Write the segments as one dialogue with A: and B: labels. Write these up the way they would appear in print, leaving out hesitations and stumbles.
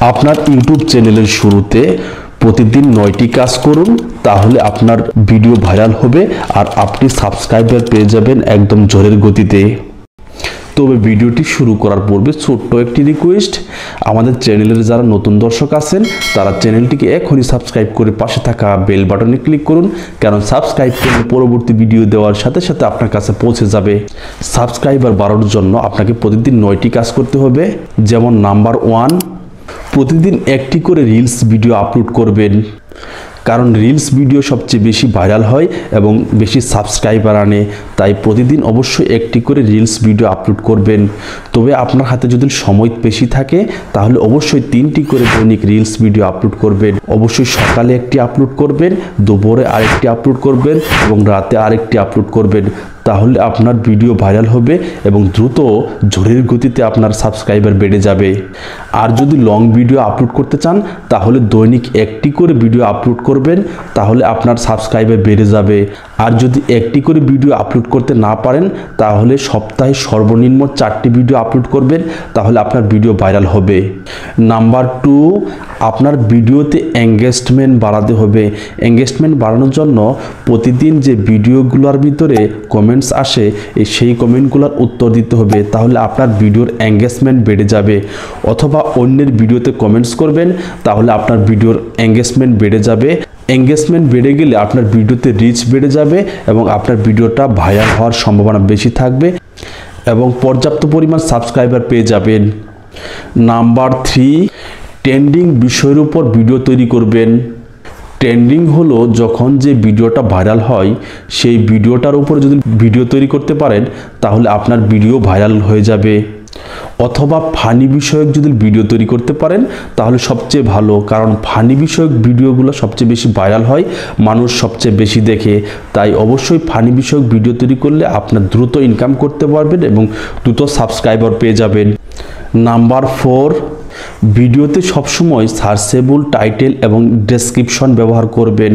A: আপনার ইউটিউব চ্যানেলের শুরুতে প্রতিদিন 9টি কাজ করুন, তাহলে আপনার ভিডিও ভাইরাল হবে আর আপনি সাবস্ক্রাইবার পেয়ে যাবেন একদম ঝড়ের গতিতে। তবে ভিডিওটি শুরু করার পূর্বে ছোট্ট একটি রিকোয়েস্ট, আমাদের চ্যানেলের যারা নতুন দর্শক আছেন তারা চ্যানেলটিকে এখনই সাবস্ক্রাইব করে পাশে থাকা বেল বাটনে ক্লিক করুন, কারণ সাবস্ক্রাইব করলে পরবর্তী ভিডিও দেওয়ার সাথে সাথে আপনার কাছে পৌঁছে যাবে। সাবস্ক্রাইবার বাড়ানোর জন্য আপনাকে প্রতিদিন 9টি কাজ করতে হবে। যেমন নাম্বার 1, প্রতিদিন একটি করে রিলস ভিডিও আপলোড করবেন, কারণ রিলস ভিডিও সবচেয়ে বেশি ভাইরাল হয় এবং বেশি সাবস্ক্রাইবার আনে। তাই প্রতিদিন অবশ্যই একটি করে রিলস ভিডিও আপলোড করবেন। তবে আপনার হাতে যদি সময় বেশি থাকে তাহলে অবশ্যই 3টি করে দৈনিক রিলস ভিডিও আপলোড করবেন। অবশ্যই সকালে একটি আপলোড করবেন, দুপুরে আরেকটি আপলোড করবেন এবং রাতে আরেকটি আপলোড করবেন। তাহলে আপনার ভিডিও ভাইরাল হবে এবং দ্রুত ঝড়ের গতিতে আপনার সাবস্ক্রাইবার বেড়ে যাবে। আর যদি লং ভিডিও আপলোড করতে চান তাহলে দৈনিক একটি করে ভিডিও আপলোড করবেন, তাহলে আপনার সাবস্ক্রাইবার বেড়ে যাবে। আর যদি একটি করে ভিডিও আপলোড করতে না পারেন তাহলে সপ্তাহে সর্বনিম্ন 4টি ভিডিও আপলোড করবেন, তাহলে আপনার ভিডিও ভাইরাল হবে। নাম্বার 2, আপনার ভিডিওতে এঙ্গেজমেন্ট বাড়াতে হবে। এঙ্গেজমেন্ট বাড়ানোর জন্য প্রতিদিন যে ভিডিওগুলোর ভিতরে কমেন্টস আসে সেই কমেন্টগুলোর উত্তর দিতে হবে, তাহলে আপনার ভিডিওর এঙ্গেজমেন্ট বেড়ে যাবে। অথবা অন্যের ভিডিওতে কমেন্টস করবেন, তাহলে আপনার ভিডিওর এঙ্গেজমেন্ট বেড়ে যাবে। এঙ্গেজমেন্ট বেড়ে গেলে আপনার ভিডিওতে রিচ বেড়ে যাবে এবং আপনার ভিডিওটা ভাইরাল হওয়ার সম্ভাবনা বেশি থাকবে এবং পর্যাপ্ত পরিমাণ সাবস্ক্রাইবার পেয়ে যাবেন। নাম্বার 3, ট্রেন্ডিং বিষয়ের উপর ভিডিও তৈরি করবেন। ট্রেন্ডিং হলো যখন যে ভিডিওটা ভাইরাল হয় সেই ভিডিওটার উপর যদি ভিডিও তৈরি করতে পারেন তাহলে আপনার ভিডিও ভাইরাল হয়ে যাবে। অথবা ফানি বিষয়ক যদি ভিডিও তৈরি করতে পারেন তাহলে সবচেয়ে ভালো, কারণ ফানি বিষয়ক ভিডিওগুলো সবচেয়ে বেশি ভাইরাল হয়, মানুষ সবচেয়ে বেশি দেখে। তাই অবশ্যই ফানি বিষয়ক ভিডিও তৈরি করলে আপনার দ্রুত ইনকাম করতে পারবেন এবং দ্রুত সাবস্ক্রাইবার পেয়ে যাবেন। নাম্বার 4, ভিডিওতে সবসময় সার্চেবল টাইটেল এবং ডেসক্রিপশন ব্যবহার করবেন,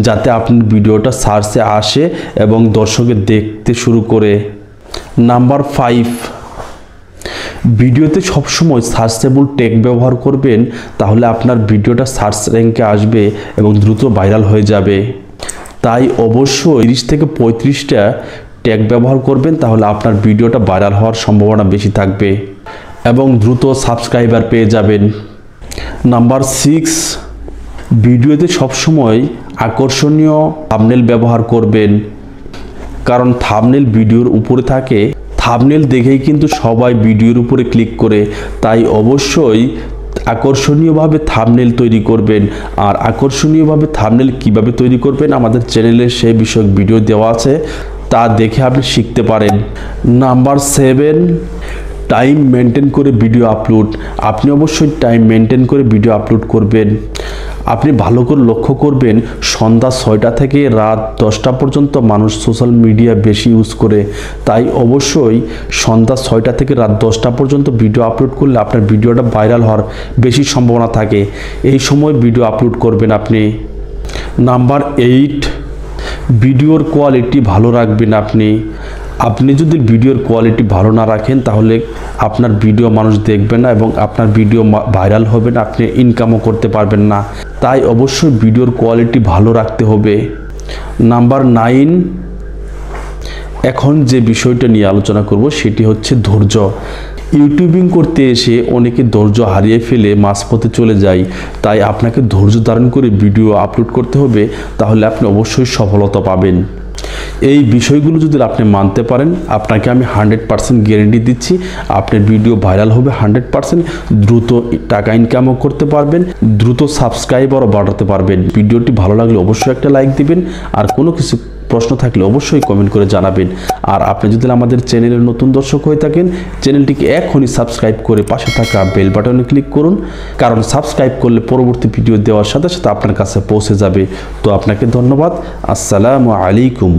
A: যাতে আপনার ভিডিওটা সার্চে আসে এবং দর্শকের দেখতে শুরু করে। নাম্বার 5, ভিডিওতে সবসময় সার্চেবল ট্যাগ ব্যবহার করবেন, তাহলে আপনার ভিডিওটা সার্চ র্যাঙ্কে আসবে এবং দ্রুত ভাইরাল হয়ে যাবে। তাই অবশ্যই 30 থেকে 35টা ট্যাগ ব্যবহার করবেন, তাহলে আপনার ভিডিওটা ভাইরাল হওয়ার সম্ভাবনা বেশি থাকবে এবং দ্রুত সাবস্ক্রাইবার পেয়ে যাবেন। নাম্বার 6, ভিডিওতে সবসময় আকর্ষণীয় থাম্বনেল ব্যবহার করবেন, কারণ থাম্বনেল ভিডিওর উপরে থাকে। থাম্বনেল দেখেই কিন্তু সবাই ভিডিওর উপরে ক্লিক করে, তাই অবশ্যই আকর্ষণীয়ভাবে থাম্বনেল তৈরি করবেন। আর আকর্ষণীয়ভাবে থাম্বনেল কিভাবে তৈরি করবেন আমাদের চ্যানেলে সেই বিষয়ক ভিডিও দেওয়া আছে, তা দেখে আপনি শিখতে পারেন। নাম্বার 7, টাইম মেনটেন করে ভিডিও আপলোড। আপনি অবশ্যই টাইম মেনটেন করে ভিডিও আপলোড করবেন। আপনি ভালো করে লক্ষ্য করবেন, সন্ধ্যা 6টা থেকে রাত 10টা পর্যন্ত মানুষ সোশ্যাল মিডিয়া বেশি ইউজ করে। তাই অবশ্যই সন্ধ্যা 6টা থেকে রাত 10টা পর্যন্ত ভিডিও আপলোড করলে আপনার ভিডিওটা ভাইরাল হওয়ার বেশি সম্ভাবনা থাকে। এই সময় ভিডিও আপলোড করবেন আপনি। নাম্বার 8, ভিডিওর কোয়ালিটি ভালো রাখবেন আপনি যদি ভিডিওর কোয়ালিটি ভালো না রাখেন তাহলে আপনার ভিডিও মানুষ দেখবে না এবং আপনার ভিডিও ভাইরাল হবে না, আপনি ইনকামও করতে পারবেন না। তাই অবশ্যই ভিডিওর কোয়ালিটি ভালো রাখতে হবে। নাম্বার 9, এখন যে বিষয়টা নিয়ে আলোচনা করব সেটি হচ্ছে ধৈর্য। ইউটিউবিং করতে এসে অনেকে ধৈর্য হারিয়ে ফেলে মাঝপথে চলে যায়, তাই আপনাকে ধৈর্য ধারণ করে ভিডিও আপলোড করতে হবে, তাহলে আপনি অবশ্যই সফলতা পাবেন। এই বিষয়গুলো যদি আপনি মানতে পারেন, আপনাকে আমি 100% গ্যারেন্টি দিচ্ছি আপনার ভিডিও ভাইরাল হবে 100%, দ্রুত টাকা ইনকামও করতে পারবেন, দ্রুত সাবস্ক্রাইবারও বাড়াতে পারবেন। ভিডিওটি ভালো লাগলে অবশ্যই একটা লাইক দিবেন, আর কোনো কিছু প্রশ্ন থাকলে অবশ্যই কমেন্ট করে জানাবেন। আর আপনি যদি আমাদের চ্যানেলের নতুন দর্শক হয়ে থাকেন, চ্যানেলটিকে এখনই সাবস্ক্রাইব করে পাশে থাকা বেল বাটনে ক্লিক করুন, কারণ সাবস্ক্রাইব করলে পরবর্তী ভিডিও দেওয়ার সাথে সাথে আপনার কাছে পৌঁছে যাবে। তো আপনাকে ধন্যবাদ। আসসালামু আলাইকুম।